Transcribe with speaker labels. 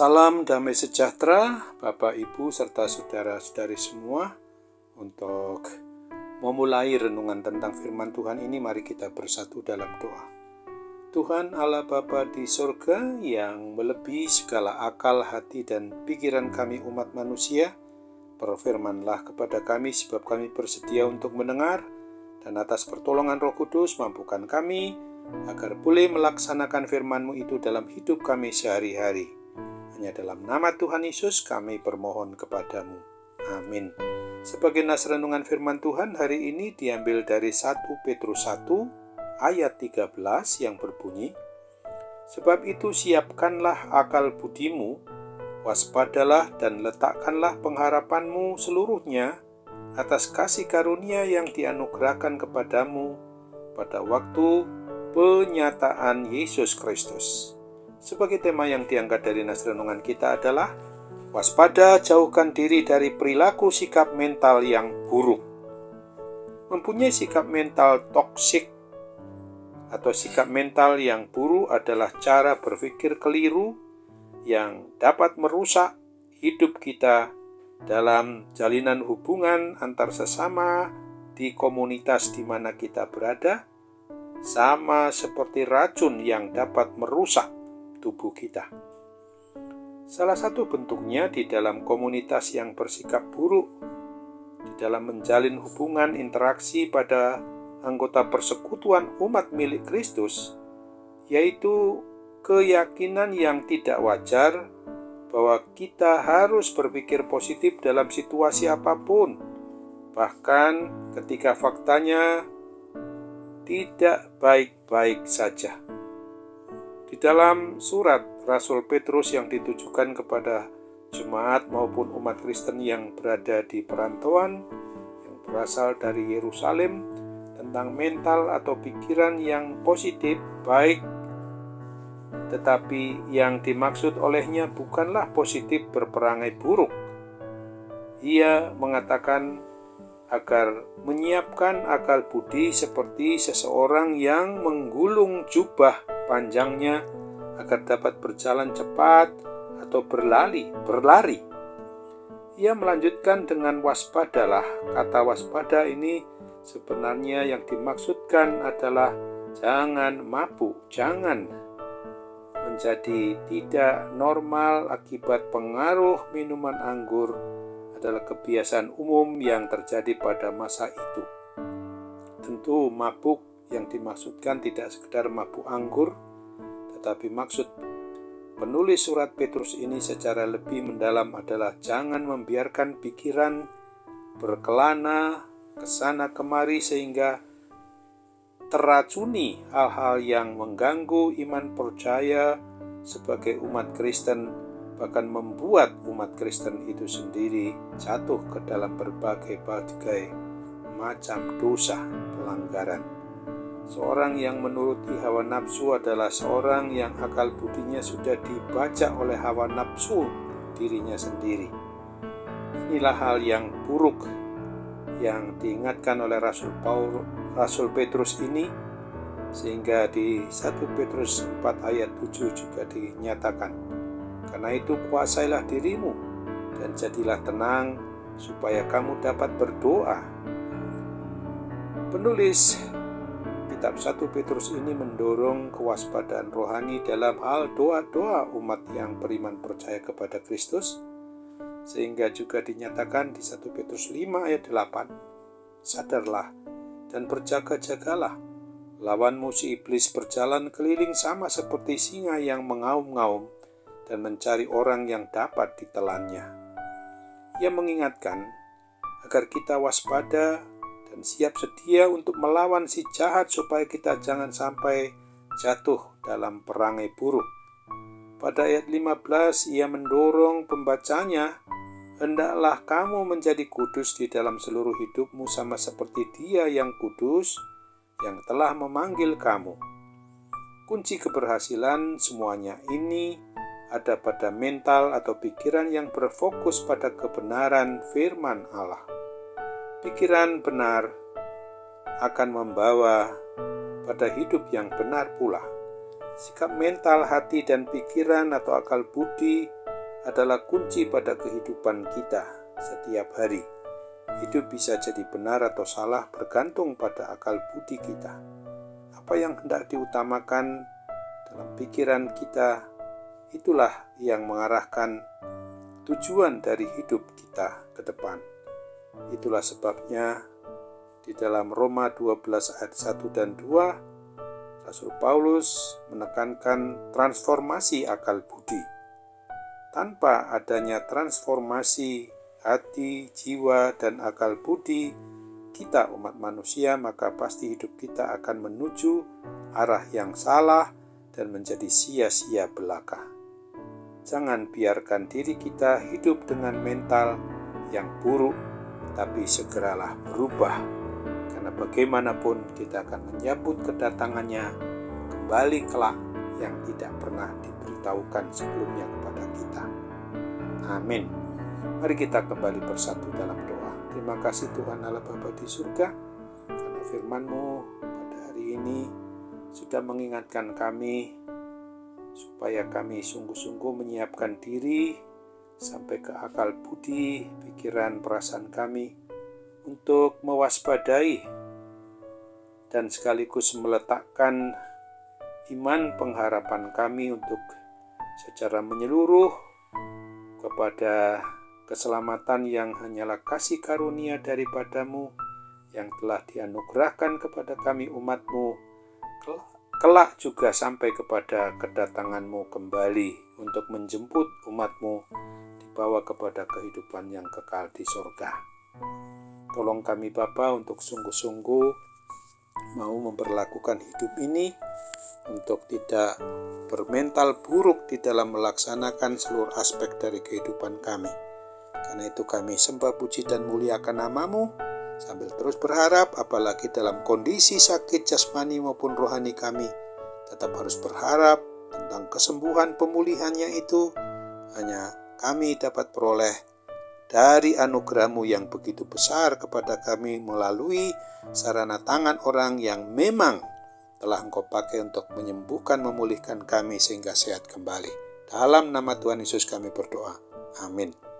Speaker 1: Salam damai sejahtera Bapak, Ibu, serta saudara-saudari semua. Untuk memulai renungan tentang firman Tuhan ini, mari kita bersatu dalam doa. Tuhan Allah Bapa di surga yang melebihi segala akal, hati, dan pikiran kami umat manusia, berfirmanlah kepada kami sebab kami bersedia untuk mendengar, dan atas pertolongan Roh Kudus mampukan kami agar boleh melaksanakan firman-Mu itu dalam hidup kami sehari-hari. Hanya dalam nama Tuhan Yesus kami bermohon kepadamu. Amin. Sebagai nas renungan firman Tuhan hari ini diambil dari 1 Petrus 1 ayat 13 yang berbunyi, sebab itu siapkanlah akal budimu, waspadalah dan letakkanlah pengharapanmu seluruhnya atas kasih karunia yang dianugerahkan kepadamu pada waktu penyataan Yesus Kristus. Sebagai tema yang diangkat dari nas renungan kita adalah waspada, jauhkan diri dari perilaku sikap mental yang buruk. Mempunyai sikap mental toksik atau sikap mental yang buruk adalah cara berpikir keliru yang dapat merusak hidup kita dalam jalinan hubungan antar sesama di komunitas di mana kita berada, sama seperti racun yang dapat merusak tubuh kita. Salah satu bentuknya di dalam komunitas yang bersikap buruk, di dalam menjalin hubungan interaksi pada anggota persekutuan umat milik Kristus, yaitu keyakinan yang tidak wajar bahwa kita harus berpikir positif dalam situasi apapun, bahkan ketika faktanya tidak baik-baik saja. Di dalam surat Rasul Petrus yang ditujukan kepada jemaat maupun umat Kristen yang berada di perantauan yang berasal dari Yerusalem tentang mental atau pikiran yang positif baik, tetapi yang dimaksud olehnya bukanlah positif berperangai buruk. Ia mengatakan agar menyiapkan akal budi seperti seseorang yang menggulung jubah panjangnya agar dapat berjalan cepat atau berlari. Ia melanjutkan dengan waspadalah. Kata waspada ini sebenarnya yang dimaksudkan adalah jangan mabuk, jangan menjadi tidak normal akibat pengaruh minuman anggur adalah kebiasaan umum yang terjadi pada masa itu. Tentu mabuk yang dimaksudkan tidak sekedar mabuk anggur, tetapi maksud penulis surat Petrus ini secara lebih mendalam adalah jangan membiarkan pikiran berkelana kesana kemari sehingga teracuni hal-hal yang mengganggu iman percaya sebagai umat Kristen, bahkan membuat umat Kristen itu sendiri jatuh ke dalam berbagai macam dosa pelanggaran. Seorang yang menuruti hawa nafsu adalah seorang yang akal budinya sudah dibajak oleh hawa nafsu dirinya sendiri. Inilah hal yang buruk yang diingatkan oleh Rasul Petrus ini, sehingga di 1 Petrus 4 ayat 7 juga dinyatakan, karena itu kuasailah dirimu dan jadilah tenang supaya kamu dapat berdoa. Penulis kitab 1 Petrus ini mendorong kewaspadaan rohani dalam hal doa-doa umat yang beriman percaya kepada Kristus, sehingga juga dinyatakan di 1 Petrus 5 ayat 8, sadarlah dan berjaga-jagalah, lawanmu si iblis berjalan keliling sama seperti singa yang mengaum-ngaum dan mencari orang yang dapat ditelannya. Ia mengingatkan agar kita waspada dan siap sedia untuk melawan si jahat supaya kita jangan sampai jatuh dalam perangai buruk. Pada ayat 15 ia mendorong pembacanya, hendaklah kamu menjadi kudus di dalam seluruh hidupmu sama seperti Dia yang kudus yang telah memanggil kamu. Kunci keberhasilan semuanya ini ada pada mental atau pikiran yang berfokus pada kebenaran firman Allah. Pikiran benar akan membawa pada hidup yang benar pula. Sikap mental, hati, dan pikiran atau akal budi adalah kunci pada kehidupan kita setiap hari. Hidup bisa jadi benar atau salah bergantung pada akal budi kita. Apa yang hendak diutamakan dalam pikiran kita, itulah yang mengarahkan tujuan dari hidup kita ke depan. Itulah sebabnya di dalam Roma 12 ayat 1 dan 2, Rasul Paulus menekankan transformasi akal budi. Tanpa adanya transformasi hati, jiwa, dan akal budi kita umat manusia, maka pasti hidup kita akan menuju arah yang salah dan menjadi sia-sia belaka. Jangan biarkan diri kita hidup dengan mental yang buruk, tapi segeralah berubah. Karena bagaimanapun kita akan menyambut kedatangannya kembali kelak yang tidak pernah diberitahukan sebelumnya kepada kita. Amin. Mari kita kembali bersatu dalam doa. Terima kasih Tuhan Allah Bapa di surga, karena firman-Mu pada hari ini sudah mengingatkan kami supaya kami sungguh-sungguh menyiapkan diri sampai ke akal budi, pikiran, perasaan kami untuk mewaspadai dan sekaligus meletakkan iman pengharapan kami untuk secara menyeluruh kepada keselamatan yang hanyalah kasih karunia daripada-Mu yang telah dianugerahkan kepada kami umat-Mu, kelak juga sampai kepada kedatangan-Mu kembali untuk menjemput umat-Mu dibawa kepada kehidupan yang kekal di surga. Tolong kami Bapa untuk sungguh-sungguh mau memperlakukan hidup ini untuk tidak bermental buruk di dalam melaksanakan seluruh aspek dari kehidupan kami. Karena itu kami sembah, puji, dan muliakan nama-Mu sambil terus berharap, apalagi dalam kondisi sakit jasmani maupun rohani kami, tetap harus berharap tentang kesembuhan pemulihannya itu hanya kami dapat peroleh dari anugerah-Mu yang begitu besar kepada kami melalui sarana tangan orang yang memang telah Engkau pakai untuk menyembuhkan, memulihkan kami sehingga sehat kembali. Dalam nama Tuhan Yesus kami berdoa. Amin.